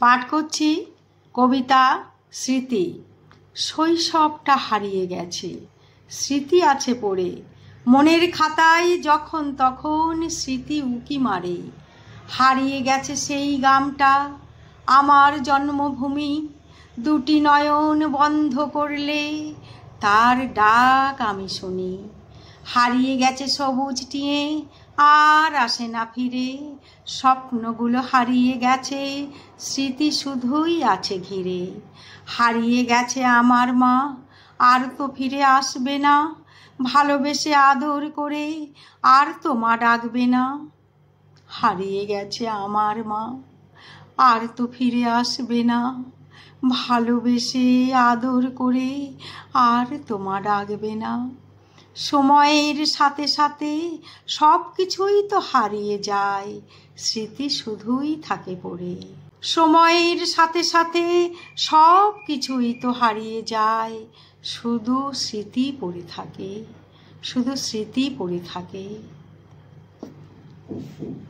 পাঠ করছি কবিতা স্মৃতি। শৈশবটা হারিয়ে গেছে, স্মৃতি আছে পড়ে মনের খাতায়, যখন তখন স্মৃতি উকি মারে। হারিয়ে গেছে সেই গ্রামটা আমার জন্মভূমি, দুটি নয়ন বন্ধ করলে তার ডাক আমি শুনি। হারিয়ে গেছে সবুজ টিয়ে আর আসে না ফিরে, স্বপ্নগুলো হারিয়ে গেছে, স্মৃতি শুধুই আছে ঘিরে। হারিয়ে গেছে আমার মা, আর তো ফিরে আসবে না, ভালোবেসে আদর করে আর তো মা ডাকবে না। হারিয়ে গেছে আমার মা, আর তো ফিরে আসবে না, ভালোবেসে আদর করে আর তো মা ডাকবে না। সময়ের সাথে সাথে সব কিছুই তো হারিয়ে যায়, স্মৃতি শুধুই থাকে পড়ে। সময়ের সাথে সাথে সব কিছুই তো হারিয়ে যায়, শুধু স্মৃতি পড়ে থাকে, শুধু স্মৃতি পড়ে থাকে।